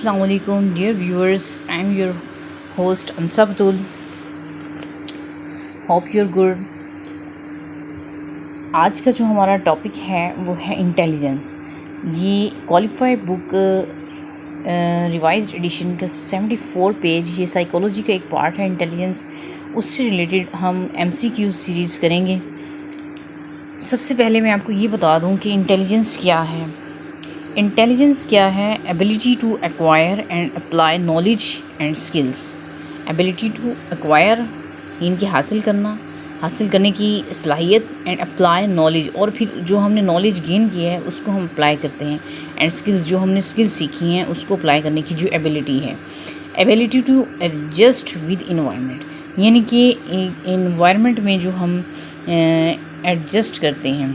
Assalamu alaikum dear viewers, I am your host Ansa Batul. Hope you're good. आज का जो हमारा topic है वो है इंटेलिजेंस। ये क्वालिफाइड बुक रिवाइज्ड एडिशन का 74 पेज, ये साइकोलॉजी का एक पार्ट है इंटेलिजेंस। उससे रिलेटेड हम MCQ सीरीज़ करेंगे। सबसे पहले मैं आपको ये बता दूं कि इंटेलिजेंस क्या है। इंटेलिजेंस क्या है? Ability to acquire and apply knowledge and skills. Ability to acquire इनकी हासिल करने की सलाहियत, एंड अप्लाई नॉलेज, और फिर जो हमने नॉलेज गेन की है उसको हम अप्लाई करते हैं, एंड स्किल्स, जो हमने स्किल्स सीखी हैं उसको अप्लाई करने की जो एबिलिटी है। Ability to adjust with environment, यानी कि इन्वायरमेंट में जो हम एडजस्ट करते हैं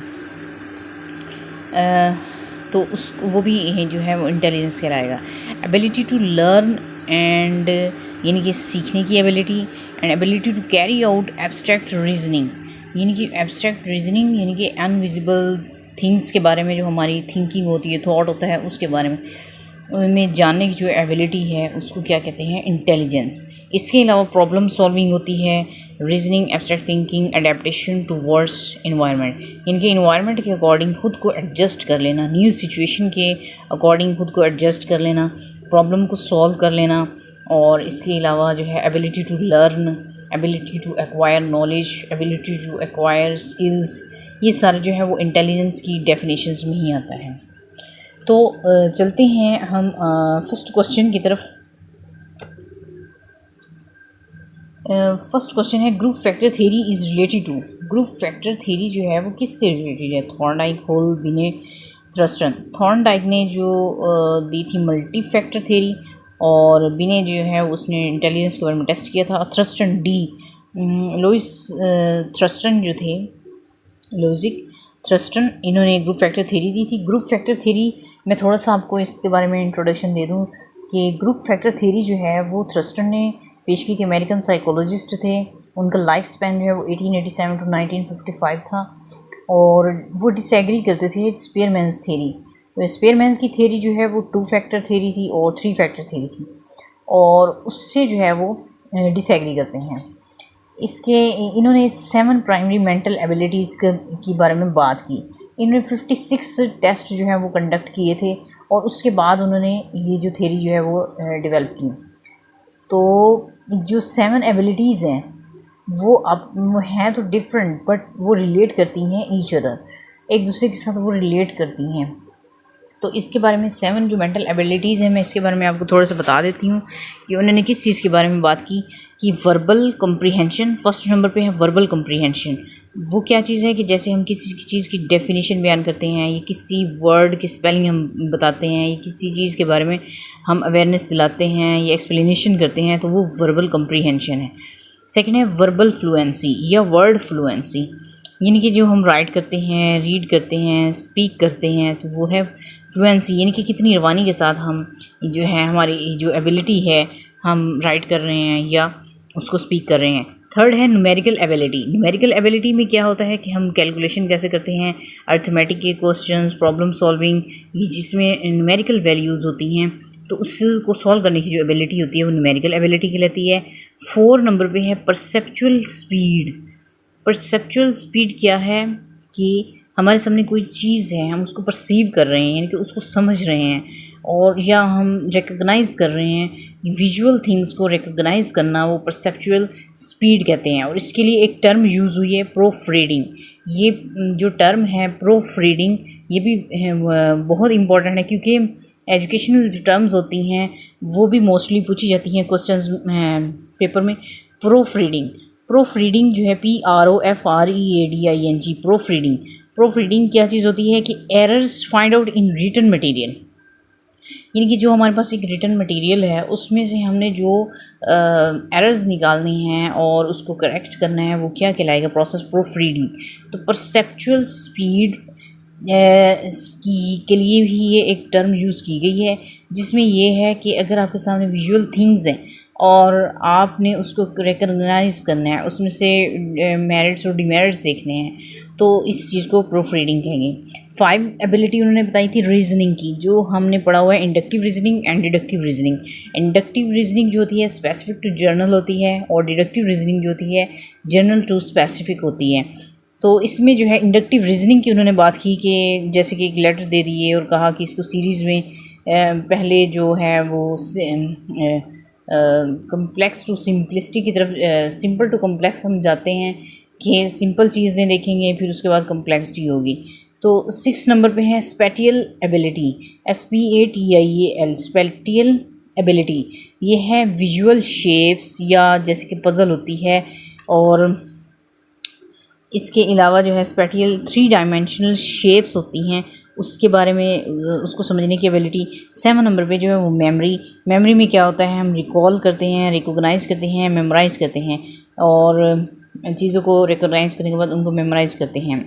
तो वो भी जो है वो इंटेलिजेंस कहलाएगा। एबिलिटी टू लर्न एंड, यानी कि सीखने की ability, and ability to carry out abstract reasoning, यानी कि एब्स्ट्रैक्ट रीजनिंग यानी कि अनविजिबल थिंग्स के बारे में जो हमारी थिंकिंग होती है, थॉट होता है, उसके बारे में जानने की जो एबिलिटी है उसको क्या कहते हैं? इंटेलिजेंस। इसके अलावा प्रॉब्लम सॉल्विंग होती है, reasoning, abstract thinking, adaptation towards environment, इनके इन्वायरमेंट के अकॉर्डिंग खुद को एडजस्ट कर लेना, न्यू सिचुएशन के अकॉर्डिंग खुद को एडजस्ट कर लेना, प्रॉब्लम को सॉल्व कर लेना। और इसके अलावा जो है ability to learn, ability to acquire knowledge, ability to acquire skills, ये सारे जो है वो इंटेलिजेंस की डेफिनेशंस में ही आता है। तो चलते हैं हम फर्स्ट क्वेश्चन की तरफ। फर्स्ट क्वेश्चन है, group factor theory is related to. Group factor theory जो है वो किससे रिलेटेड है? Thorndike, Hall, Binet, Thurstone. Thorndike ने जो दी थी मल्टी फैक्टर थ्योरी, और बिने जो है उसने इंटेलिजेंस के बारे में टेस्ट किया था। थ्रस्टन लुइस थ्रस्टन जो थे, लॉजिक थ्रस्टन, इन्होंने ग्रुप फैक्टर थ्योरी दी थी। ग्रुप फैक्टर थ्योरी मैं थोड़ा सा आपको इसके बारे में इंट्रोडक्शन दे दूं कि ग्रुप फैक्टर थ्योरी जो है वो थ्रस्टन ने पेश की थी। अमेरिकन साइकोलॉजिस्ट थे। उनका लाइफ स्पैन जो है वो 1887 टू 1955 था, और वो डिसएग्री करते थे स्पेयरमैन्स थ्योरी। तो स्पेयरमैन्स की थ्योरी जो है वो 2 फैक्टर थ्योरी थी और 3 फैक्टर थ्योरी थी, और उससे जो है वो डिसएग्री करते हैं। इन्होंने 7 प्राइमरी मेंटल एबिलिटीज़ के बारे में बात की। इन्होंने 56 टेस्ट जो है वो कंडक्ट किए थे, और उसके बाद उन्होंने ये जो थ्योरी जो है वो डेवलप की। तो जो 7 एबिलिटीज़ हैं वो हैं तो डिफरेंट, बट वो रिलेट करती हैं ईच अदर, एक दूसरे के साथ वो रिलेट करती हैं। तो इसके बारे में 7 जो मेंटल एबिलिटीज़ हैं, मैं इसके बारे में आपको थोड़ा सा बता देती हूँ कि उन्होंने किस चीज़ के बारे में बात की। कि वर्बल कम्प्रीहेंशन, फर्स्ट नंबर पे है वर्बल कम्प्रीहेंशन। वो क्या चीज़ है कि जैसे हम किसी चीज़ की डेफिनेशन बयान करते हैं, या किसी वर्ड की स्पेलिंग हम बताते हैं, या किसी चीज़ के बारे में हम अवेयरनेस दिलाते हैं या एक्सप्लेनेशन करते हैं, तो वो वर्बल कम्प्रीहेंशन है। सेकेंड है वर्बल फ्लुएंसी या वर्ड फ्लुएंसी, यानी कि जो हम राइट करते हैं, रीड करते हैं, स्पीक करते हैं, तो वो है फ्लुएंसी, यानी कि कितनी रवानी के साथ हम जो है हमारी जो एबिलिटी है हम राइट कर रहे हैं या उसको स्पीक कर रहे हैं। थर्ड है न्यूमेरिकल एबिलिटी। न्यूमेरिकल एबिलिटी में क्या होता है कि हम कैलकुलेशन कैसे करते हैं, अर्थमेटिक के क्वेश्चंस, प्रॉब्लम सॉल्विंग, ये जिसमें न्यूमेरिकल वैल्यूज़ होती हैं, तो उसको सॉल्व करने की जो एबिलिटी होती है वो न्यूमेरिकल एबिलिटी कहलाती है। 4 नंबर पे है परसेप्चुअल स्पीड। परसेप्चुअल स्पीड क्या है कि हमारे सामने कोई चीज़ है, हम उसको परसीव कर रहे हैं, यानी कि उसको समझ रहे हैं, और या हम रिकग्नाइज़ कर रहे हैं। विजुअल थिंग्स को रिकग्नाइज़ करना वो परसेप्चुअल स्पीड कहते हैं। और इसके लिए एक टर्म यूज़ हुई है, प्रूफ रीडिंग। ये जो टर्म है प्रूफ रीडिंग, ये भी बहुत इम्पॉर्टेंट है, क्योंकि एजुकेशनल जो टर्म्स होती हैं वो भी मोस्टली पूछी जाती हैं क्वेश्चंस पेपर में। प्रूफ रीडिंग जो है PROFREADING, प्रूफ रीडिंग क्या चीज़ होती है कि errors find out in written material, यानी कि जो हमारे पास एक रिटन मटेरियल है उसमें से हमने जो एरर्स निकालनी हैं और उसको करेक्ट करना है, वो क्या कहलाएगा? Process proof reading. तो परसेप्चुअल स्पीड के लिए भी ये एक टर्म यूज़ की गई है, जिसमें ये है कि अगर आपके सामने विजुअल थिंग्स हैं और आपने उसको रिकग्नाइज करना है, उसमें से मेरिट्स और डिमेरिट्स देखने हैं, तो इस चीज़ को प्रूफ रीडिंग कहेंगे। 5 एबिलिटी उन्होंने बताई थी रीजनिंग की, जो हमने पढ़ा हुआ है inductive reasoning and deductive reasoning. Inductive reasoning जो होती है स्पेसिफिक टू जर्नल होती है, और डिडक्टिव रीजनिंग जो होती है जर्नल टू स्पेसिफिक होती है। तो इसमें जो है इंडक्टिव रीजनिंग की उन्होंने बात की कि जैसे कि एक लेटर दे दिए और कहा कि इसको सीरीज़ में पहले जो है वो कम्प्लेक्स टू सिंपलिस्टिक की तरफ, सिंपल टू कम्प्लेक्स हम जाते हैं कि सिंपल चीज़ें देखेंगे फिर उसके बाद कम्प्लेक्सिटी होगी। तो 6 नंबर पे है spatial ability, SPATIAL, spatial ability. ये है विजुअल शेप्स या जैसे कि पज़ल होती है, और इसके अलावा जो है स्पेटियल 3 डायमेंशनल शेप्स होती हैं, उसके बारे में उसको समझने की एबिलिटी। 7 नंबर पे जो है वो मेमोरी। मेमोरी में क्या होता है, हम रिकॉल करते हैं, रिकॉग्नाइज करते हैं, मेमोराइज़ करते हैं, और चीज़ों को रिकॉग्नाइज करने के बाद उनको मेमोराइज़ करते हैं।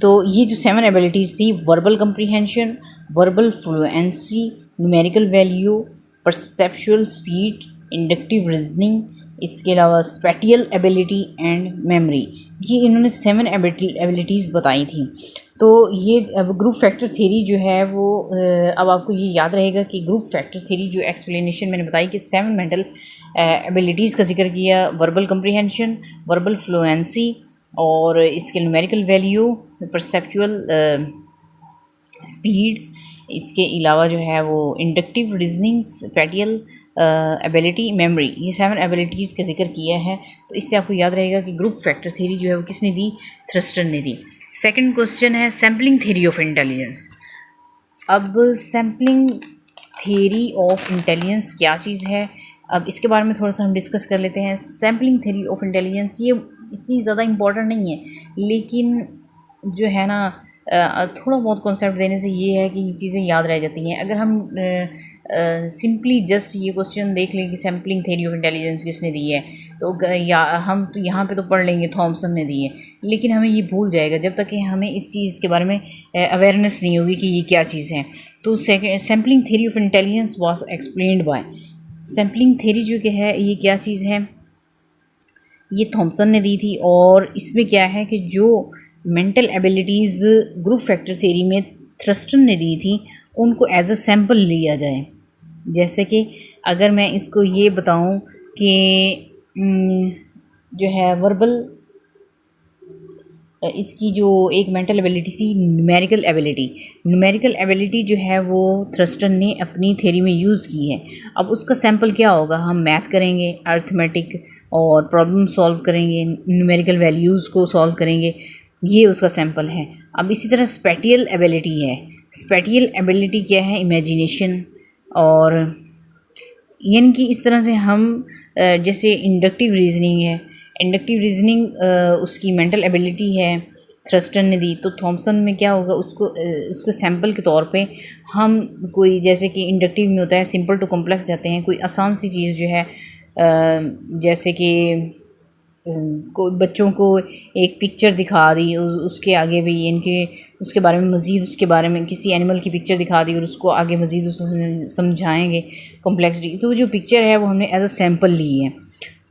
तो ये जो 7 एबिलिटीज़ थी, verbal comprehension, verbal fluency, numerical value, perceptual speed, inductive reasoning, इसके अलावा स्पेटियल एबिलिटी एंड मेमोरी, ये इन्होंने 7 एबिलिटीज़ बताई थी। तो ये अब ग्रुप फैक्टर थ्योरी जो है वो अब आपको ये याद रहेगा कि ग्रुप फैक्टर थ्योरी जो एक्सप्लेनेशन मैंने बताई कि 7 मेंटल एबिलिटीज़ का जिक्र किया, वर्बल कंप्रीहेंशन, वर्बल फ्लुएंसी, और इसके न्यूमेरिकल वैल्यू, परसेप्चुअल स्पीड, इसके अलावा जो है वो inductive reasoning, spatial ability, memory, ये 7 एबिलिटीज़ का जिक्र किया है। तो इससे आपको याद रहेगा कि ग्रुप फैक्टर थ्योरी जो है वो किसने दी, थ्रस्टन ने दी। सेकंड क्वेश्चन है सैम्पलिंग थ्योरी ऑफ इंटेलिजेंस। अब सैम्पलिंग थ्योरी ऑफ इंटेलिजेंस क्या चीज़ है, अब इसके बारे में थोड़ा सा हम डिस्कस कर लेते हैं। सैम्पलिंग थ्योरी ऑफ इंटेलिजेंस ये इतनी ज़्यादा इम्पॉर्टेंट नहीं है, लेकिन जो है ना थोड़ा बहुत कॉन्सेप्ट देने से ये है कि ये चीज़ें याद रह जाती हैं। अगर हम सिंपली जस्ट ये क्वेश्चन देख लें कि सैम्पलिंग थ्योरी ऑफ इंटेलिजेंस किसने दी है, तो या हम तो यहाँ पे तो पढ़ लेंगे थॉमसन ने दी है, लेकिन हमें ये भूल जाएगा जब तक कि हमें इस चीज़ के बारे में अवेयरनेस नहीं होगी कि ये क्या चीज़ है। तो sampling theory of intelligence was explained bye, sampling theory जो कि है ये क्या चीज़ है, ये थॉमसन ने दी थी। और इसमें क्या है कि जो mental abilities group factor theory में थ्रस्टन ने दी थी उनको एज अ सैम्पल लिया जाए। जैसे कि अगर मैं इसको ये बताऊं कि जो है वर्बल, इसकी जो एक मेंटल एबिलिटी थी न्यूमेरिकल एबिलिटी, न्यूमेरिकल एबिलिटी जो है वो थ्रस्टन ने अपनी थ्योरी में यूज़ की है। अब उसका सैम्पल क्या होगा, हम मैथ करेंगे, अर्थमेटिक और प्रॉब्लम सॉल्व करेंगे, न्यूमेरिकल वैल्यूज़ को सॉल्व करेंगे, ये उसका सैम्पल है। अब इसी तरह स्पेटियल एबिलिटी है, स्पेटियल एबिलिटी क्या है, इमेजिनेशन, और यानी कि इस तरह से हम जैसे इंडक्टिव रीजनिंग है, इंडक्टिव रीजनिंग उसकी मेंटल एबिलिटी है थ्रस्टन ने दी, तो थॉमसन में क्या होगा, उसको उसके सैम्पल के तौर पे हम कोई जैसे कि इंडक्टिव में होता है सिंपल टू कॉम्प्लेक्स जाते हैं, कोई आसान सी चीज़ जो है जैसे कि कोई बच्चों को एक पिक्चर दिखा दी, उसके आगे भी इनके उसके बारे में मज़ीद, उसके बारे में किसी एनिमल की पिक्चर दिखा दी और उसको आगे मज़ीद उससे समझाएंगे कॉम्प्लेक्सिटी, तो जो पिक्चर है वो हमने एज अ सैम्पल ली है।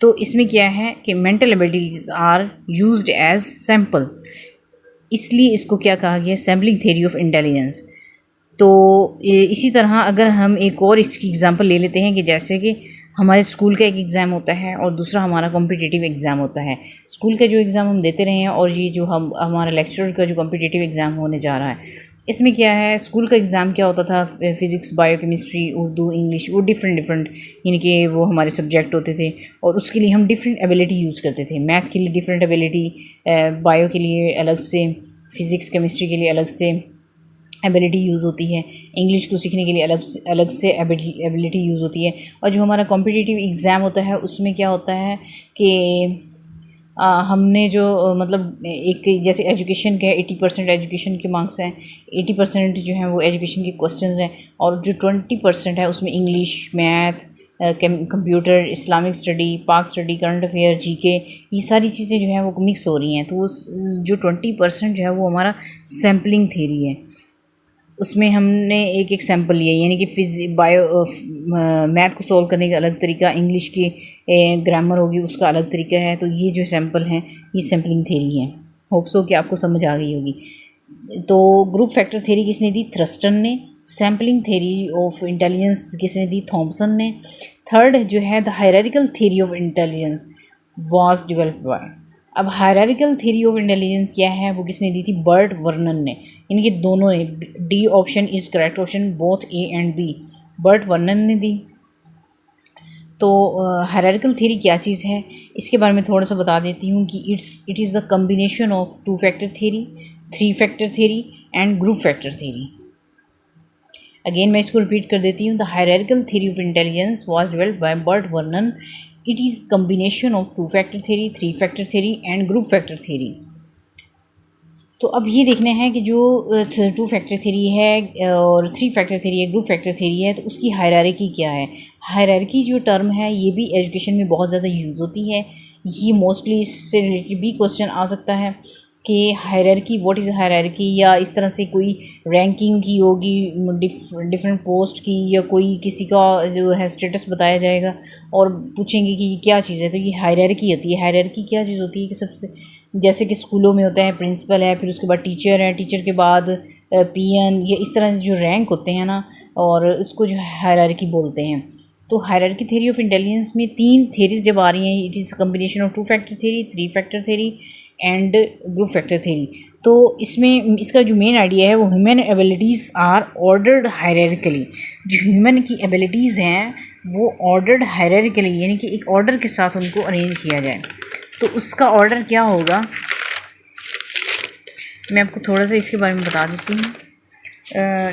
तो इसमें क्या है कि mental abilities are used as sample, इसलिए इसको क्या कहा गया, सैम्पलिंग थ्योरी ऑफ इंटेलिजेंस। तो इसी तरह अगर हम एक और इसकी एग्जांपल ले लेते हैं कि जैसे कि हमारे स्कूल का एक एग्ज़ाम होता है और दूसरा हमारा कॉम्पिटिटिव एग्ज़ाम होता है। स्कूल का जो एग्ज़ाम हम देते रहे हैं और ये जो हम हमारा लेक्चर का जो कॉम्पिटिटिव एग्ज़ाम होने जा रहा है, इसमें क्या है, स्कूल का एग्ज़ाम क्या होता था, फ़िज़िक्स, बायोकेमिस्ट्री, उर्दू, इंग्लिश, वो डिफरेंट यानी कि वो हमारे सब्जेक्ट होते थे और उसके लिए हम डिफरेंट एबिलिटी यूज़ करते थे। मैथ के लिए डिफरेंट एबिलिटी, बायो के लिए अलग से, फ़िज़िक्स केमिस्ट्री के लिए अलग से एबिलिटी यूज़ होती है, इंग्लिश को सीखने के लिए अलग से एबिलिटी यूज़ होती है। और जो हमारा कॉम्पिटिटिव एग्ज़ाम होता है उसमें क्या होता है कि हमने जो मतलब एक जैसे एजुकेशन के 80% एजुकेशन के मार्क्स हैं, 80% जो हैं वो एजुकेशन के क्वेश्चंस हैं, और जो 20% है उसमें English, math, computer, Islamic study, पाक स्टडी, करंट अफेयर, जीके, ये सारी चीज़ें जो हैं वो मिक्स हो रही हैं। तो वो जो 20% जो है वो हमारा सैम्पलिंग थ्योरी है। उसमें हमने एक एक सैम्पल लिया, यानी कि बायो मैथ को सॉल्व करने का अलग तरीका, इंग्लिश की ग्रामर होगी उसका अलग तरीका है। तो ये जो सैम्पल हैं ये सैम्पलिंग थ्योरी है। होप सो कि आपको समझ आ गई होगी। तो ग्रुप फैक्टर थ्योरी किसने दी? थ्रस्टन ने। सैम्पलिंग थ्योरी ऑफ इंटेलिजेंस किसने दी? थॉमसन ने। थर्ड जो है the hierarchical theory of intelligence was developed bye. अब हायरार्किकल थ्योरी ऑफ इंटेलिजेंस क्या है वो किसने दी थी? बर्ट वर्नन ने। इनके दोनों ने, D option is correct option, both A and B, Burt Vernon ने दी। तो हायरार्किकल थ्योरी क्या चीज़ है इसके बारे में थोड़ा सा बता देती हूँ कि it is the combination of two factor theory, three factor theory and group factor theory. Again मैं इसको रिपीट कर देती हूँ। The hierarchical theory of intelligence was developed by Burt Vernon. It is combination of two factor theory, three factor theory and group factor theory. तो अब ये देखना है कि जो टू फैक्टर थ्योरी है और थ्री फैक्टर थ्योरी है, ग्रुप फैक्टर थ्योरी है, तो उसकी हायरार्की क्या है। हायरार्की जो टर्म है ये भी एजुकेशन में बहुत ज़्यादा यूज़ होती है। ये मोस्टली इससे रिलेटेड भी क्वेश्चन आ सकता है कि हायरार्की, व्हाट इज़ हायरार्की, या इस तरह से कोई रैंकिंग की होगी डिफरेंट पोस्ट की, या कोई किसी का जो है स्टेटस बताया जाएगा और पूछेंगे कि ये क्या चीज़ है। तो ये हायरार्की होती है। हायरार्की क्या चीज़ होती है कि सबसे, जैसे कि स्कूलों में होता है प्रिंसिपल है, फिर उसके बाद टीचर है, टीचर के बाद पीएन, ये इस तरह से जो रैंक होते हैं ना, और उसको जो हायरार्की बोलते हैं। तो हायरार्की थ्योरी ऑफ इंटेलिजेंस में तीन थ्योरीज जब आ रही हैं, it is combination of two factor theory, three factor theory and group factor theory. तो इसमें इसका जो मेन आइडिया है वो human abilities are ordered hierarchically. जो ह्यूमन की एबिलिटीज़ हैं वो ऑर्डर्ड हायरार्किकली, यानी कि एक ऑर्डर के साथ उनको अरेंज किया जाए। तो उसका ऑर्डर क्या होगा मैं आपको थोड़ा सा इसके बारे में बता देती हूँ।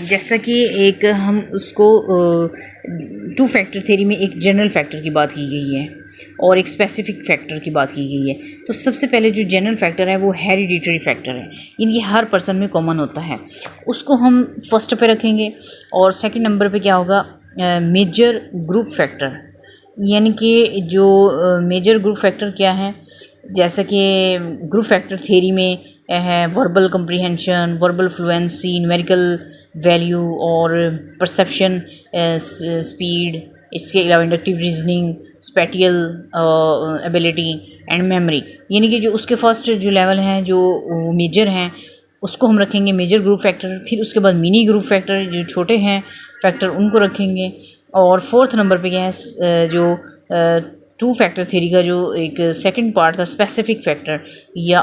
जैसा कि एक हम उसको टू फैक्टर थ्योरी में एक जनरल फैक्टर की बात की गई है और एक स्पेसिफिक फैक्टर की बात की गई है। तो सबसे पहले जो जनरल फैक्टर है वो हेरिडिटरी फैक्टर है, यानी हर पर्सन में कॉमन होता है, उसको हम फर्स्ट पे रखेंगे। और सेकंड नंबर पे क्या होगा? मेजर ग्रुप फैक्टर, यानी कि जो मेजर ग्रुप फैक्टर क्या है, जैसे कि ग्रुप फैक्टर थ्योरी में है verbal comprehension, verbal fluency, numerical value और परसेप्शन स्पीड, इसके अलावा inductive reasoning, spatial ability and memory. यानी कि जो उसके फर्स्ट जो लेवल हैं जो मेजर हैं उसको हम रखेंगे मेजर ग्रुप फैक्टर। फिर उसके बाद मिनी ग्रुप फैक्टर जो छोटे हैं फैक्टर उनको रखेंगे। और फोर्थ नंबर पे क्या है जो टू फैक्टर थ्योरी का जो एक सेकंड पार्ट था स्पेसिफिक फैक्टर, या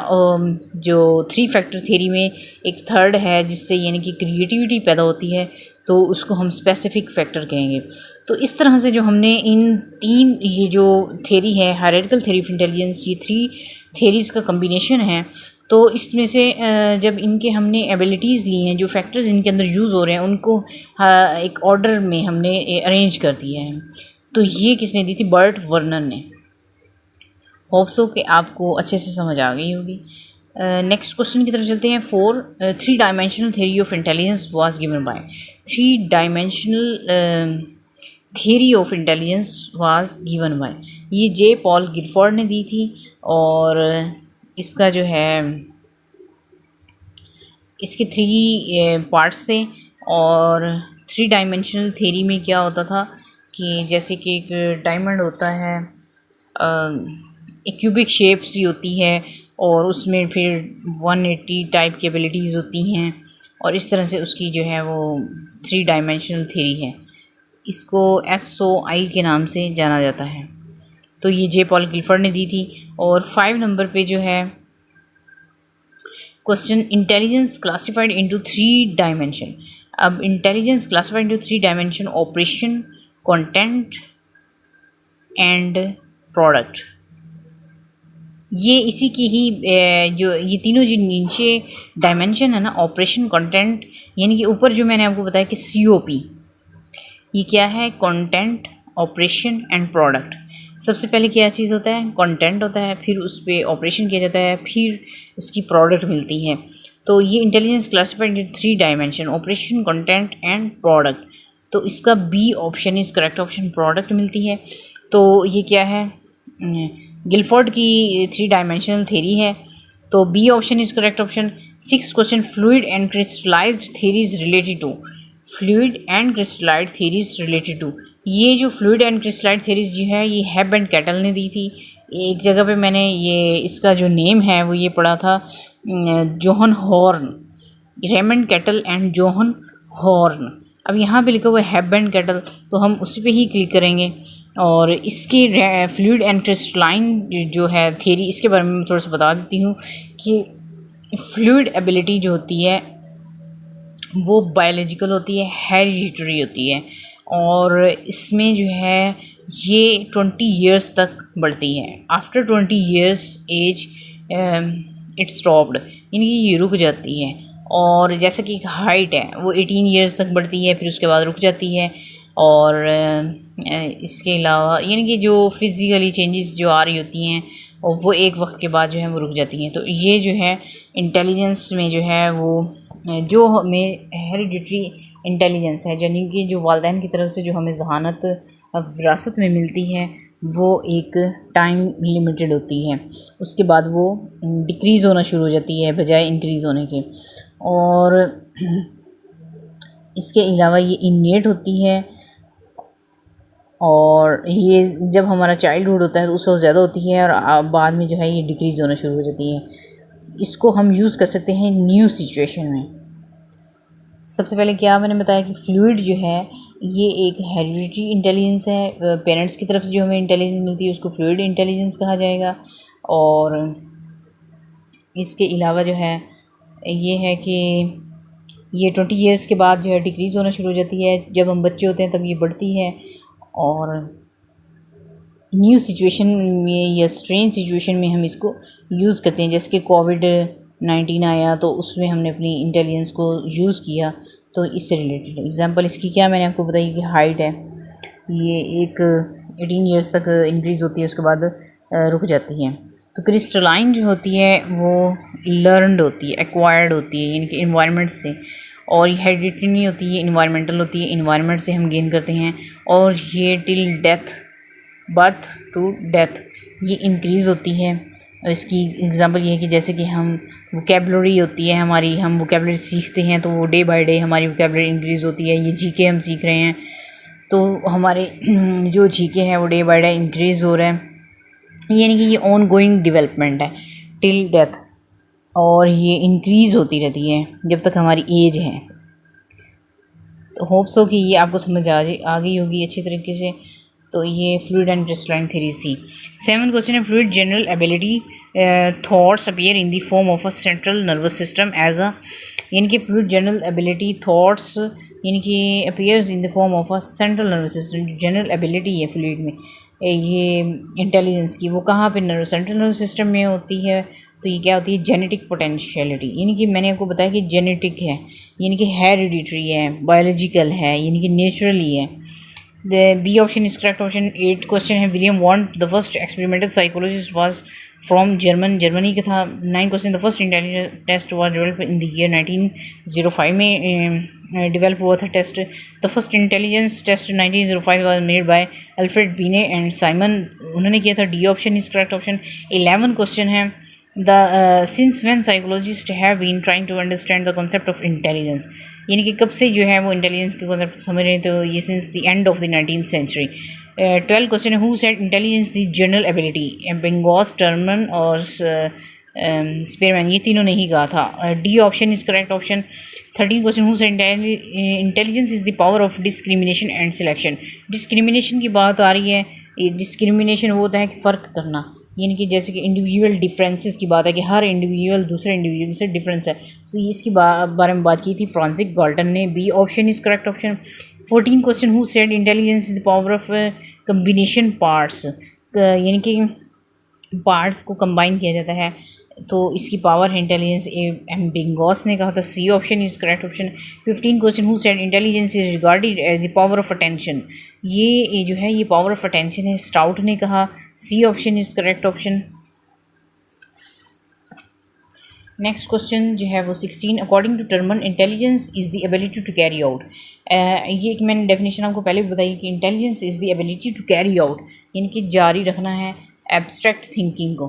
जो थ्री फैक्टर थ्योरी में एक थर्ड है जिससे यानी कि क्रिएटिविटी पैदा होती है, तो उसको हम स्पेसिफिक फैक्टर कहेंगे। तो इस तरह से जो हमने इन तीन ये जो थ्योरी है हायरार्किकल थ्योरी ऑफ इंटेलिजेंस, ये थ्री थ्योरीज़ का कम्बिनेशन है। तो इसमें से जब इनके हमने एबिलिटीज़ ली हैं, जो फैक्टर्स इनके अंदर यूज़ हो रहे हैं उनको एक ऑर्डर में हमने अरेंज कर दिया है। तो ये किसने दी थी? बर्ट वर्नन ने। होप सो कि आपको अच्छे से समझ आ गई होगी। नेक्स्ट क्वेश्चन की तरफ चलते हैं। Three dimensional theory of intelligence was given by. Three dimensional theory of intelligence was given by, ये जे पॉल गिलफोर्ड ने दी थी। और इसका जो है इसके थ्री पार्ट्स थे। और थ्री डायमेंशनल थ्योरी में क्या होता था कि जैसे कि एक डायमंड होता है, एक क्यूबिक शेप सी होती है और उसमें फिर 180 टाइप की एबिलिटीज़ होती हैं, और इस तरह से उसकी जो है वो थ्री डायमेंशनल थ्योरी है। इसको SOI के नाम से जाना जाता है। तो ये जे पॉल गिलफोर्ड ने दी थी। और 5 नंबर पे जो है question, intelligence classified into three dimension. अब intelligence classified into three dimension, operation, content and product. ये इसी की ही जो ये तीनों जो नीचे डायमेंशन है ना, ऑपरेशन, कंटेंट, यानी कि ऊपर जो मैंने आपको बताया कि COP, ये क्या है? Content, operation and product. सबसे पहले क्या चीज़ होता है? कंटेंट होता है, फिर उस पर ऑपरेशन किया जाता है, फिर उसकी प्रोडक्ट मिलती है। तो ये intelligence classified in three dimension, operation, content and product. तो इसका B option is correct option, product मिलती है। तो ये क्या है? गिलफोर्ड की थ्री डायमेंशनल थ्योरी है। तो B option is correct option. 6th question, fluid and crystallized theories related to, fluid and crystallized theories related to, ये जो फ्लूइड एंड क्रिस्टलाइड थ्योरीज जो है ये हेब एंड कैटल ने दी थी। एक जगह पे मैंने ये इसका जो नेम है वो ये पढ़ा था, Johan horn, Raymond cattle and Johan horn. अब यहाँ पे लिखा हुआ है हेब एंड कैटल, तो हम उसी पे ही क्लिक करेंगे और इसके फ्लूइड एंड क्रिस्टलाइन जो है थ्योरी, इसके बारे में मैं थोड़ा सा बता देती हूँ कि फ्लूइड एबिलिटी जो होती है वो बायोलॉजिकल होती है, हेरिडिटरी होती है, और इसमें जो है ये 20 ईयर्स तक बढ़ती है। After 20 years age it stopped, यानी कि ये रुक जाती है। और जैसे कि एक हाइट है वो 18 ईयर्स तक बढ़ती है, फिर उसके बाद रुक जाती है। और इसके अलावा यानी कि जो फिज़िकली चेंजेस जो आ रही होती हैं और वो एक वक्त के बाद जो है वो रुक जाती हैं। तो ये जो है इंटेलिजेंस में जो है वो जो हमें हेरिडिटरी इंटेलिजेंस है, यानी कि जो वालिदैन की तरफ से जो हमें ज़हानत विरासत में मिलती है वो एक टाइम लिमिटेड होती है, उसके बाद वो डिक्रीज़ होना शुरू हो जाती है बजाय इंक्रीज़ होने के। और इसके अलावा ये इनेट होती है, और ये जब हमारा चाइल्डहुड होता है तो उससे ज़्यादा होती है और बाद में जो है ये डिक्रीज़ होना शुरू हो जाती है। इसको हम यूज़ कर सकते हैं न्यू सिचुएशन में। सबसे पहले क्या मैंने बताया कि फ्लूइड जो है ये एक हेरिडिटरी इंटेलिजेंस है, पेरेंट्स की तरफ से जो हमें इंटेलिजेंस मिलती है उसको फ्लूइड इंटेलिजेंस कहा जाएगा। और इसके अलावा जो है ये है कि ये 20 ईयर्स के बाद जो है डिक्रीज़ होना शुरू हो जाती है, जब हम बच्चे होते हैं तब ये बढ़ती है। और न्यू सिचुएशन में या स्ट्रेंज सिचुएशन में हम इसको यूज़ करते हैं, जैसे कि कोविड-19 आया तो उसमें हमने अपनी इंटेलिजेंस को यूज़ किया, तो इससे रिलेटेड एग्जांपल इसकी क्या मैंने आपको बताई कि हाइट है, ये एक 18 ईयर्स तक इंक्रीज़ होती है, उसके बाद रुक जाती है। तो क्रिस्टलाइन जो होती है वो लर्नड होती है, एक्वायर्ड होती है, यानी कि इन्वायरमेंट से, और ये हेरिडिटरी नहीं होती है, इन्वायरमेंटल होती है, इन्वायरमेंट से हम गेन करते हैं। और ये till death, birth to death ये इंक्रीज़ होती है। और इसकी एग्जांपल ये है कि जैसे कि हम वोकेबलरी होती है हमारी, हम वोकेबलरी सीखते हैं तो वो डे बाय डे हमारी वोकेबलरी इंक्रीज़ होती है। ये जीके हम सीख रहे हैं तो हमारे जो जीके हैं वो डे बाय डे इंक्रीज़ हो रहा है, यानी कि ये ऑन गोइंग डेवलपमेंट है टिल डेथ, और ये इंक्रीज़ होती रहती है जब तक हमारी एज है। तो होप्स हो कि ये आपको समझ आ गई होगी अच्छी तरीके से। तो ये फ्लूइड एंड क्रिस्टलाइन थ्योरीज थी। 7th क्वेश्चन है, fluid general ability thoughts appear in the form of a central nervous system as a, यानी कि फ्लूइड जनरल एबिलिटी थॉट्स यानी कि appears in the form of a central nervous system. जो general ability है fluid में ये intelligence की, वो कहाँ पे सेंट्रल नर्वस सिस्टम में होती है। तो ये क्या होती है, जेनेटिक पोटेंशियलिटी, यानी कि मैंने आपको बताया कि जेनेटिक है, यानी कि हेरिडिटरी है, बायोलॉजिकल है, यानी कि नेचुरली है। The B option is correct option। 8th question है, William Wundt the first experimental psychologist was from Germany का था। 9th question, the first intelligence test was develop in the year 1905 में develop हुआ था test. The first intelligence test 1905 was made by Alfred Binet and Simon, उन्होंने किया था। D option is correct option. 11th question है, the since when psychologist have been trying to understand the concept of intelligence, यानी कि कब से जो है वो इंटेलिजेंस के कॉन्सेप्ट समझ रहे हैं, तो ये since the end of the 19th century. 12th question है, who said intelligence the general ability, बेंगॉस, टर्मन और स्पेयरमैन, ये तीनों ने ही कहा था। D option is correct option. 13th question, who said intelligence is the power of discrimination and selection. Discrimination की बात आ रही है, डिस्क्रिमिनेशन वो होता है कि फ़र्क करना, यानी कि जैसे कि इंडिविजुअल डिफरेंसेस की बात है कि हर इंडिविजुअल दूसरे इंडिविजुअल से डिफरेंस है, तो इसकी बारे में बात की थी फ्रांसिस गाल्टन ने। B option is correct option. 14 question, who said intelligence is the power of combination parts, यानी कि पार्ट्स को कंबाइन किया जाता है, तो इसकी पावर है इंटेलिजेंस, एम बेंगॉस ने कहा था। C option is correct option. 15 question, who said intelligence is regarded as the power of attention, ये जो है ये पावर ऑफ अटेंशन है, स्टाउट ने कहा। C option is correct option. Next question जो है वो 16, according to Terman intelligence is the ability to carry out, ये एक मैंने डेफिनेशन आपको पहले भी बताई कि intelligence is the ability to carry out, यानी कि जारी रखना है एब्स्ट्रैक्ट थिंकिंग को।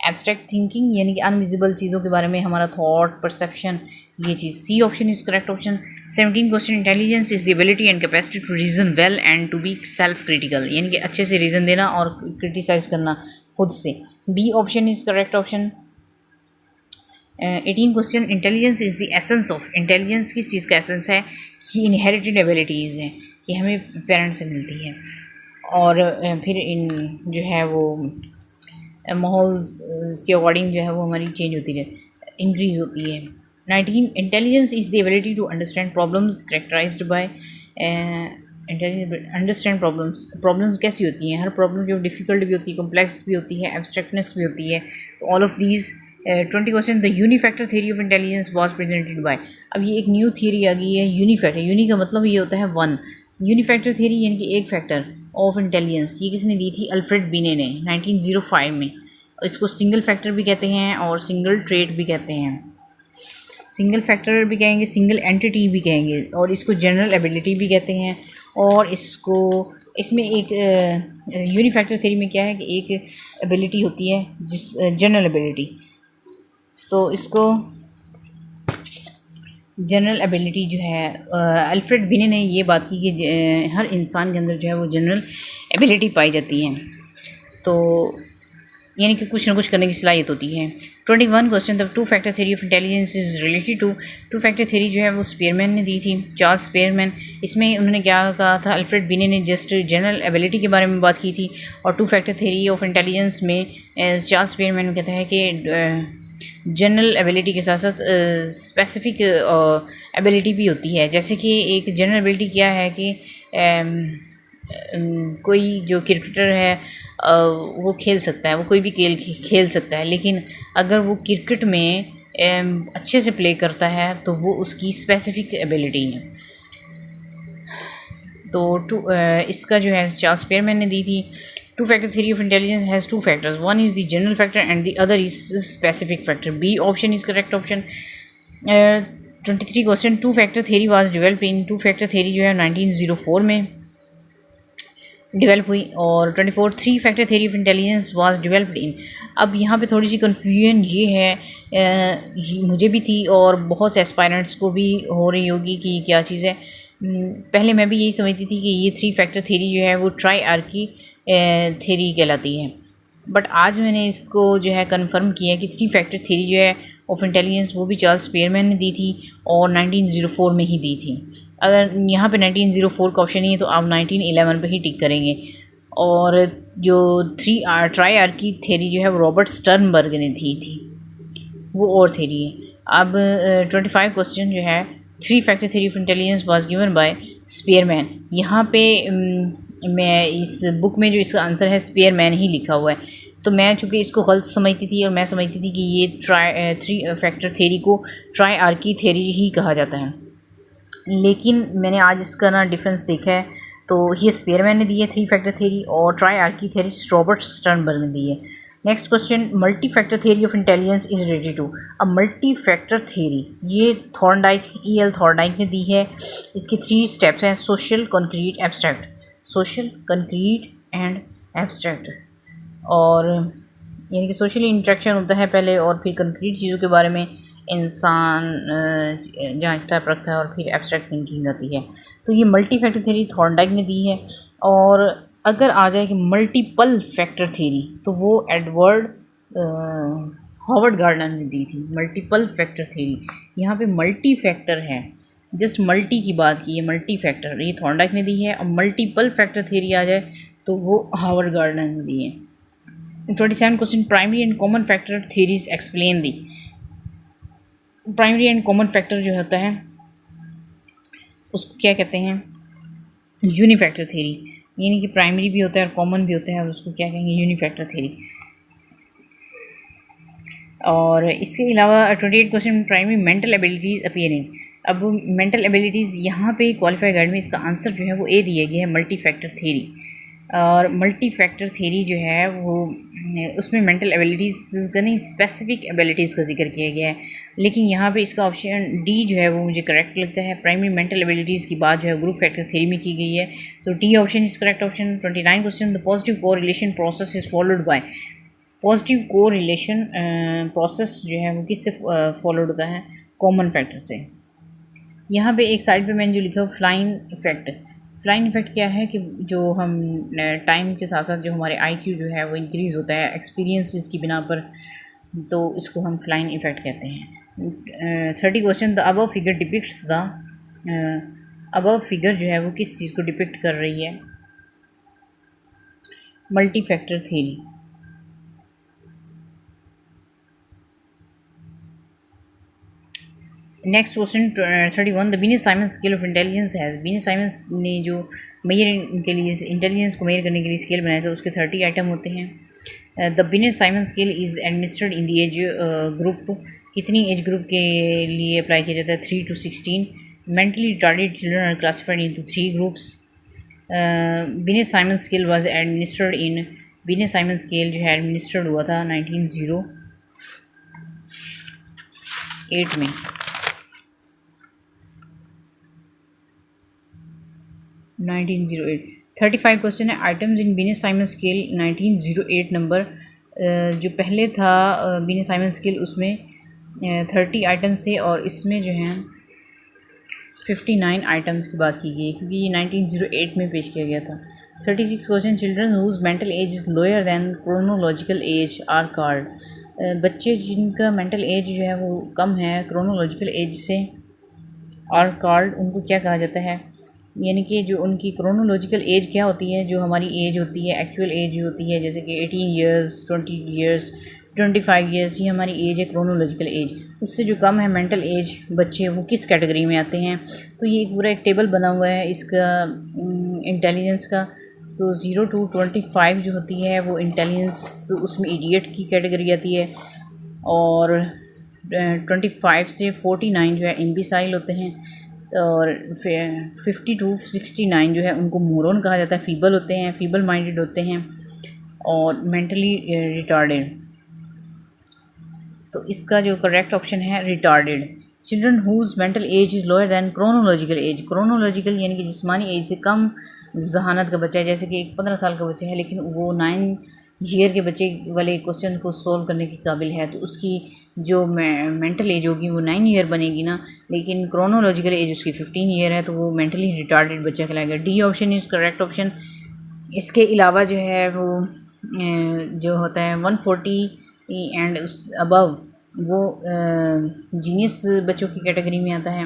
एब्स्ट्रैक्ट थिंकिंग यानी कि अनविजिबल चीज़ों के बारे में हमारा थॉट परसेप्शन, ये चीज़। C option is correct option. 17 question, intelligence is the ability and capacity to reason well and to be self critical, यानी कि अच्छे से रीज़न देना और क्रिटिसाइज़ करना खुद से। B option is correct option. 18 question, intelligence is the essence of, intelligence किस चीज़ का एसेंस है कि इनहेरिटेड एबिलिटीज़ हैं कि हमें पेरेंट्स से मिलती है और फिर इन जो है वो माहौल्स के अकॉर्डिंग जो है वो हमारी चेंज होती है, इंक्रीज़ होती है। 19, intelligence is the ability to understand problems characterized by, intelligence understand problems कैसी होती हैं, हर प्रॉब्लम जो डिफ़िकल्ट भी होती है, कॉम्प्लेक्स भी होती है, एब्स्ट्रैक्टनेस भी होती है, तो all of these. 20 question, the unifactor theory of intelligence was presented by, अब ये एक न्यू थ्योरी आ गई है यूनिफैक्टर, यूनी का मतलब ये होता है वन, यूनिफैक्टर थ्योरी यानी कि एक फैक्टर ऑफ इंटेलिजेंस, ये किसने दी थी, अल्फ्रेड बिने ने 1905 में। इसको सिंगल फैक्टर भी कहते हैं और सिंगल ट्रेट भी कहते हैं, सिंगल फैक्टर भी कहेंगे, सिंगल एंटिटी भी कहेंगे, और इसको जनरल एबिलिटी भी कहते हैं। और इसको इसमें एक यूनिफैक्टर थ्योरी में क्या है कि एक एबिलिटी होती है जिस जनरल एबिलिटी, तो इसको जनरल एबिलिटी जो है अल्फ्रेड बिने ने ये बात की कि हर इंसान के अंदर जो है वो जनरल एबिलिटी पाई जाती है, तो यानी कि कुछ ना कुछ करने की सलाहियत होती है। 21 question, the two factor theory of intelligence is related to, two factor theory जो है वो स्पीयरमैन ने दी थी, चार्ल्स स्पीयरमैन। इसमें उन्होंने क्या कहा था, अल्फ्रेड बिने ने जस्ट जनरल एबिलिटी के बारे में बात की थी, और to factor theory of intelligence में चार्ल्स स्पीयरमैन कहता है कि जनरल एबिलिटी के साथ साथ स्पेसिफिक एबिलिटी भी होती है, जैसे कि एक जनरल एबिलिटी क्या है कि कोई जो क्रिकेटर है वो खेल सकता है, वो कोई भी खेल सकता है, लेकिन अगर वो क्रिकेट में अच्छे से प्ले करता है तो वो उसकी स्पेसिफिक एबिलिटी है। तो इसका जो है चार्ल्स स्पीयरमैन ने दी थी। Two factor theory of intelligence has two factors, one is the general factor and the other is specific factor. B option is correct option. 23 question, two factor theory was developed in, two factor theory जो है 1904 में develop हुई, और 24 three factor theory of intelligence was developed in. अब यहाँ पे थोड़ी सी confusion ये है, मुझे भी थी और बहुत से एस्पायरेंट्स को भी हो रही होगी कि क्या चीज़ है। पहले मैं भी यही समझती थी कि ये थ्री फैक्टर थ्योरी जो है वो ट्राईआर्की थ्योरी कहलाती है, बट आज मैंने इसको जो है कन्फर्म किया कि थ्री फैक्टर थ्योरी जो है ऑफ इंटेलिजेंस वो भी चार्ल्स स्पीयरमैन ने दी थी और 1904 में ही दी थी। अगर यहाँ पे 1904 का ऑप्शन नहीं है तो आप 1911 पे ही टिक करेंगे। और जो ट्राईआर्की थ्योरी जो है वो रॉबर्ट स्टर्नबर्ग ने दी थी, वो और थ्योरी है। अब 25 क्वेश्चन जो है, three factor theory of intelligence was given by Spearman. यहाँ पे मैं इस बुक में जो इसका आंसर है स्पीयरमैन ही लिखा हुआ है, तो मैं चूँकि इसको गलत समझती थी और मैं समझती थी कि ये थ्री फैक्टर थ्योरी को ट्राईआर्की थ्योरी ही कहा जाता है, लेकिन मैंने आज इसका ना डिफरेंस देखा है, तो ये स्पीयरमैन ने दी है थ्री फैक्टर थ्योरी और ट्राईआर्की थ्योरी रॉबर्ट स्टर्नबर्ग ने दी है। Next question, multi factor theory of intelligence is related to. अब मल्टी फैक्टर थ्योरी ये थॉर्नडाइक E.L. थॉर्नडाइक ने दी है। इसके 3 स्टेप्स हैं, social, concrete, abstract, social, concrete and abstract. और यानी कि सोशली इंट्रैक्शन होता है पहले और फिर कंक्रीट चीज़ों के बारे में इंसान जांचता परखता है और फिर एब्स्ट्रैक्ट थिंकिंग आती है। तो ये मल्टी फैक्टर थ्योरी थॉर्नडाइक ने दी है। और अगर आ जाए कि मल्टीपल फैक्टर थ्योरी तो वो एडवर्ड हॉवर्ड गार्डनर ने दी थी। मल्टीपल फैक्टर थ्योरी, यहाँ पे मल्टी फैक्टर है, जस्ट मल्टी की बात की है, मल्टी फैक्टर ये थॉर्नडाइक ने दी है। और मल्टीपल फैक्टर थ्योरी आ जाए तो वो हॉवर्ड गार्डनर ने दी है। 27 question, primary and common factor theories explain the. Primary and common factor जो होता है उसको क्या कहते हैं, यूनिफैक्टर थ्योरी, यानी कि प्राइमरी भी होता है और कॉमन भी होता है, और उसको क्या कहेंगे, यूनिफैक्टर थ्योरी। और इसके अलावा 28 question, primary mental abilities appear in. अब मेंटल एबिलिटीज़ यहाँ पे क्वालिफाई गाइड में इसका आंसर जो है वो ए दिया गया है, मल्टी फैक्टर थ्योरी। और मल्टी फैक्टर थ्योरी जो है वो उसमें मेंटल एबिलिटीज़ का नहीं, स्पेसिफिक एबिलिटीज़ का जिक्र किया गया है, लेकिन यहाँ पे इसका ऑप्शन डी जो है वो मुझे करेक्ट लगता है। प्राइमरी मेंटल एबिलिटीज़ की बात जो है ग्रुप फैक्टर थ्योरी में की गई है, तो D option is correct option. 29 question, the positive correlation process is followed by. Positive को रिलेशन प्रोसेस जो है वो किससे फॉलोड होता है? कॉमन फैक्टर से। यहाँ पे एक साइड पे मैंने जो लिखा है फ्लाइंग इफेक्ट। फ्लाइंग इफेक्ट क्या है कि जो हम टाइम के साथ साथ जो हमारे आईक्यू जो है वो इंक्रीज़ होता है एक्सपीरियंसेस की बिना पर, तो इसको हम फ्लाइंग इफेक्ट कहते हैं। 30 question, the above figure depicts the above figure जो है वो किस चीज़ को डिपिक्ट कर रही है? Multi factor theory. Next question 31, the Binet Simon scale of intelligence has. Binet Simon ने जो मेजर के लिए इंटेलिजेंस को मेजर करने के लिए स्केल बनाया था उसके 30 आइटम होते हैं। The Binet Simon scale is administered in the age group. कितनी एज ग्रुप के लिए अप्लाई किया जाता है? 3 to 16। Mentally retarded children are classified into 3 groups. Binet Simon scale was administered in. Binet Simon scale जो है एडमिनिस्ट्रेड हुआ था 1908 में। 1908। 35 क्वेश्चन है, items in Binet Simon scale 1908 number. जो पहले था बीने साइमन स्केल उसमें 30 आइटम्स थे और इसमें जो हैं 59 आइटम्स की बात की गई क्योंकि ये 1908 में पेश किया गया था। 36 question, children whose mental age is lower than chronological age are called. बच्चे जिनका मेंटल एज जो है वो कम है क्रोनोलॉजिकल एज से आर कॉल्ड, उनको क्या कहा जाता है? यानी कि जो उनकी क्रोनोलॉजिकल एज क्या होती है, जो हमारी एज होती है, एक्चुअल एज होती है, जैसे कि 18 ईयर्स, 20 ईयर्स, 25 ईयर्स, ये हमारी एज है क्रोनोलॉजिकल एज। उससे जो कम है मेंटल एज बच्चे, वो किस कैटेगरी में आते हैं? तो ये एक पूरा एक टेबल बना हुआ है इसका इंटेलिजेंस का। तो 0 to 25 जो होती है वो इंटेलिजेंस, उसमें इडियट की कैटेगरी आती है, और 25 से 49 जो है इम्बिसाइल होते हैं, और 50 to 69 जो है उनको मोरन कहा जाता है, फीबल होते हैं, फीबल माइंडेड होते हैं और मेंटली रिटार्डेड। तो इसका जो करेक्ट ऑप्शन है retarded. Children whose mental age is lower than chronological age. Chronological यानी कि जिस्मानी एज से कम जहानत का बच्चा है, जैसे कि एक 15 साल का बच्चा है लेकिन वो 9 ईयर के बच्चे वाले क्वेश्चन को सॉल्व करने के काबिल है, तो उसकी जो मेंटल एज होगी वो 9 ईयर बनेगी ना, लेकिन क्रोनोलॉजिकल एज उसकी 15 ईयर है, तो वो मेंटली रिटार्डेड बच्चा कहलाएगा। D option is correct option. इसके अलावा जो है वो जो होता है 140 एंड उस अबव, वो जीनियस बच्चों की कैटेगरी में आता है,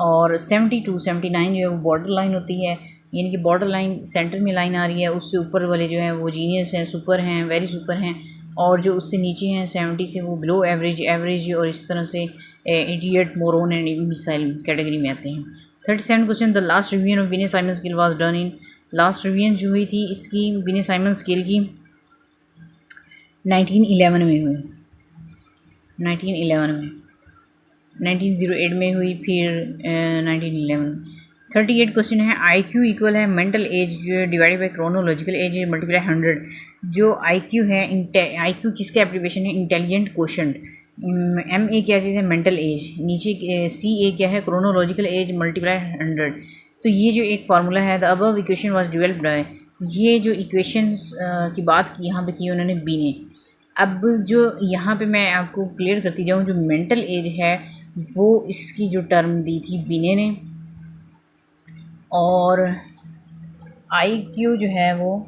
और 70 to 79 जो है वो बॉर्डर लाइन होती है, यानी कि बॉर्डर लाइन सेंटर में लाइन आ रही है, उससे ऊपर वाले जो हैं वो जीनियस हैं, सुपर हैं, वेरी सुपर हैं, और जो उससे नीचे हैं 70 से वो बिलो एवरेज, एवरेज, और इस तरह से idiot, moron and imbecile category में आते हैं। 37 question, the last revision of Binet Simon scale was done in. Last revision जो हुई थी इसकी बीने साइमन स्केल की 1911 में हुई। 1911 में, 1908 में हुई, फिर 1911। 38 क्वेश्चन है, आई क्यू इक्वल है mental as divided by chronological S multiply 100। जो आई क्यू है, आई क्यू किसका एप्लीकेशन है? Intelligent question. एम ए क्या चीज़ है? Mental as. नीचे सी ए क्या है? Chronological S multiply 100। तो ये जो एक फार्मूला है, the above equation was developed bye, ये जो इक्वेशंस की बात की यहाँ पे की उन्होंने बी ने। अब जो यहाँ पे मैं आपको क्लियर करती जाऊँ, जो मेंटल एज है वो इसकी जो टर्म दी थी बीने ने, और आई क्यू जो है वो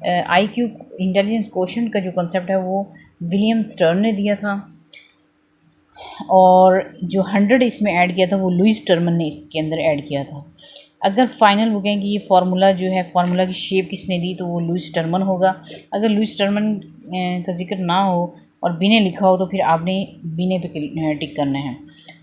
आई क्यू इंटेलिजेंस क्वोशंट का जो कॉन्सेप्ट है वो विलियम स्टर्न ने दिया था, और जो 100 इसमें ऐड किया था वो लुइस टर्मन ने इसके अंदर ऐड किया था। अगर फाइनल वो कहें कि ये फार्मूला जो है, फार्मूला की शेप किसने दी, तो वो लुइस टर्मन होगा। अगर लुइस टर्मन का जिक्र ना हो और बीने लिखा हो तो फिर आपने बीने पे टिक करना है।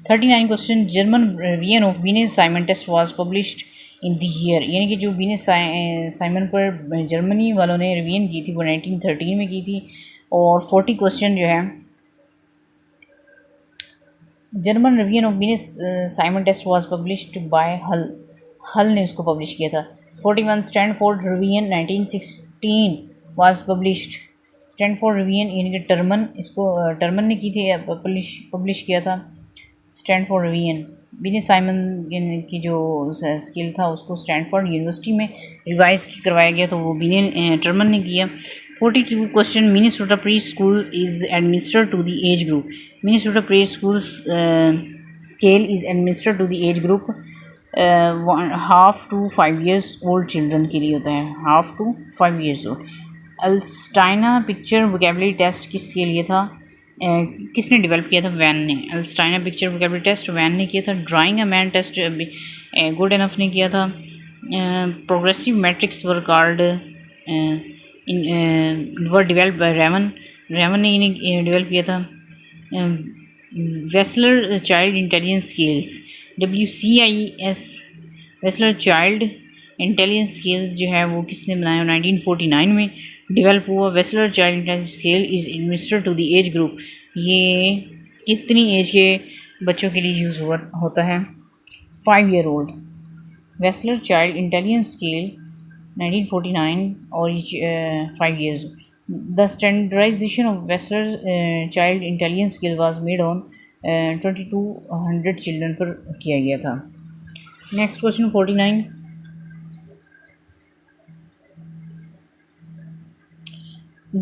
39 question, German revision of Binet Simon test was published in the year. यानी कि जो बीने साइमन पर जर्मनी वालों ने रिवीजन की थी वो 1913 में की थी। और 40 क्वेश्चन जो है, German revision of Binet Simon test was published by Hall, Hall ने उसको पब्लिश किया था। 41 Stanford revision 1916 was published. Stanford revision यानी कि टर्मन, इसको टर्मन ने की थी, पब्लिश किया था स्टैनफोर्ड रिवीजन। बीने साइमन की जो स्किल था उसको स्टैनफोर्ड यूनिवर्सिटी में रिवाइज करवाया गया, तो वो बीने टर्मन ने किया। 42 question. Minnesota Preschools is administered to the age group. Minnesota Preschools scale is administered to the age group half to 5 years old children के लिए होता है, half to 5 years old. अल्स्टाइना पिक्चर वोकेबलरी टेस्ट किसके लिए था? किसने डेवलप किया था? वैन ने. अल्स्टाइना पिक्चर वोकेबलरी टेस्ट वैन ने किया था. Drawing a man test Goodenough ने किया था. Progressive matrices were called were develop by Raven ने इन्हें डेवलप किया था. Wechsler child intelligence scales WCIS Wechsler child intelligence scales जो है वो किसने बनाया? 1949 में डेवलप हुआ. Wechsler child intelligence scale is administered to the age group. ये कितनी एज के बच्चों के लिए यूज़ होता है? 5 year old. Wechsler child intelligence scale 1949 और 5 years. The standardization of Wechsler child intelligence scale was made on 2200 children पर किया गया था. Next question 49.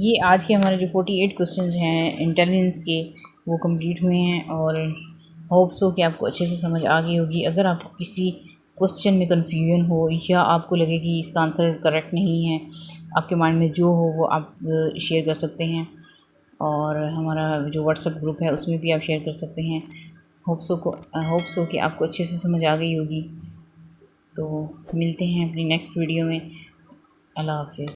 ये आज के हमारे जो 48 क्वेश्चंस हैं इंटेलिजेंस के वो कंप्लीट हुए हैं और होप सो कि आपको अच्छे से समझ आ गई होगी. अगर आपको किसी क्वेश्चन में कन्फ्यूजन हो या आपको लगे कि इसका आंसर करेक्ट नहीं है, आपके माइंड में जो हो वो आप शेयर कर सकते हैं और हमारा जो व्हाट्सएप ग्रुप है उसमें भी आप शेयर कर सकते हैं. होप सो कि आपको अच्छे से समझ आ गई होगी. तो मिलते हैं अपनी नेक्स्ट वीडियो में. अल्लाह हाफिज़.